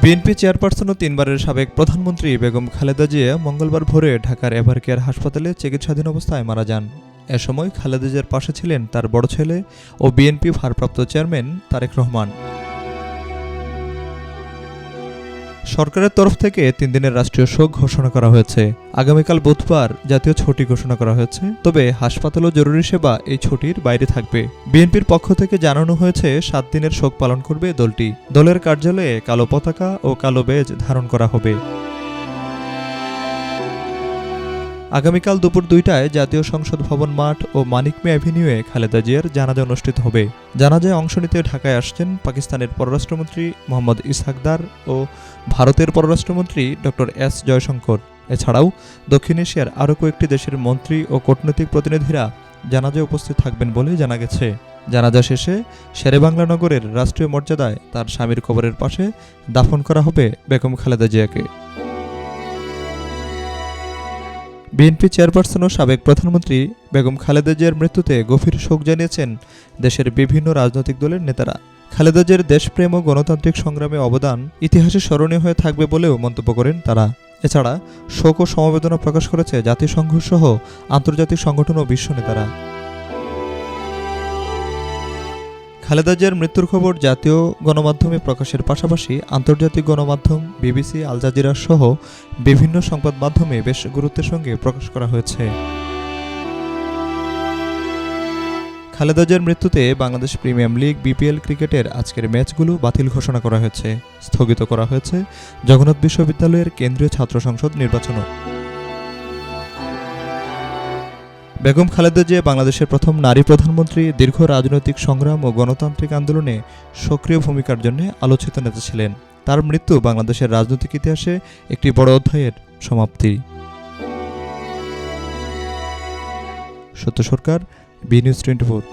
BNP chairperson ও তিনবারের সাবেক প্রধানমন্ত্রী বেগম খালেদা জিয়া মঙ্গলবার ভোরে ঢাকার এভারকেয়ার হাসপাতালে চিকিৎসাধীন অবস্থায় মারা যান। এ সময় খালেদা জিয়ার পাশে ছিলেন তার বড় ছেলে ও বিএনপি ভারপ্রাপ্ত চেয়ারম্যান তারেক রহমান। সরকারের তরফ থেকে 3 দিনের রাষ্ট্রীয় শোক ঘোষণা করা হয়েছে। আগামীকাল বুধবার জাতীয় ছুটি ঘোষণা করা হয়েছে, তবে হাসপাতাল ও জরুরি সেবা এই ছুটির বাইরে থাকবে। বিএনপির পক্ষ থেকে জানানো হয়েছে 7 দিনের শোক পালন করবে দলটি। দলের কার্যালয়ে কালো পতাকা ও কালো বেজ ধারণ করা হবে। আগামীকাল দুপুর 2টায় জাতীয় সংসদ ভবন মাঠ ও মানিক মিয়া অ্যাভিনিউয়ে খালেদা জিয়ার জানাজা অনুষ্ঠিত হবে। জানাজায় অংশ নিতে ঢাকায় আসছেন পাকিস্তানের পররাষ্ট্রমন্ত্রী মোহাম্মদ ইসহাক দার ও ভারতের পররাষ্ট্রমন্ত্রী ডক্টর এস জয়শঙ্কর। এছাড়াও দক্ষিণ এশিয়ার আরও কয়েকটি দেশের মন্ত্রী ও কূটনৈতিক প্রতিনিধিরা জানাজায় উপস্থিত থাকবেন বলে জানা গেছে। জানাজা শেষে শেরেবাংলা নগরের রাষ্ট্রীয় মর্যাদায় তার স্বামীর কবরের পাশে দাফন করা হবে বেগম খালেদা জিয়াকে। বিএনপি চেয়ারপারসন ও সাবেক প্রধানমন্ত্রী বেগম খালেদা জিয়ার মৃত্যুতে গভীর শোক জানিয়েছেন দেশের বিভিন্ন রাজনৈতিক দলের নেতারা। খালেদা জিয়ার দেশপ্রেম ও গণতান্ত্রিক সংগ্রামে অবদান ইতিহাসে স্মরণীয় হয়ে থাকবে বলেও মন্তব্য করেন তারা। এছাড়া শোক ও সমবেদনা প্রকাশ করেছে জাতিসংঘ সহ আন্তর্জাতিক সংগঠন ও বিশ্ব নেতারা। খালেদা জিয়ার মৃত্যুর খবর জাতীয় গণমাধ্যমে প্রকাশের পাশাপাশি আন্তর্জাতিক গণমাধ্যম বিবিসি, আল জাজিরা সহ বিভিন্ন সংবাদ মাধ্যমে বেশ গুরুত্বের সঙ্গে প্রকাশ করা হয়েছে। খালেদা জিয়ার মৃত্যুতে বাংলাদেশ প্রিমিয়ার লিগ বিপিএল ক্রিকেটের আজকের ম্যাচগুলো বাতিল ঘোষণা করা হয়েছে। স্থগিত করা হয়েছে জগন্নাথ বিশ্ববিদ্যালয়ের কেন্দ্রীয় ছাত্র সংসদ নির্বাচনও। বেগম খালেদা জিয়া বাংলাদেশের প্রথম নারী প্রধানমন্ত্রী। দীর্ঘ রাজনৈতিক সংগ্রাম ও গণতান্ত্রিক আন্দোলনে সক্রিয় ভূমিকার জন্য আলোচিত নেতা ছিলেন। তার মৃত্যু বাংলাদেশের রাজনৈতিক ইতিহাসে একটি বড় অধ্যায়ের সমাপ্তি। সত্য সরকার, বি নিউজ 24।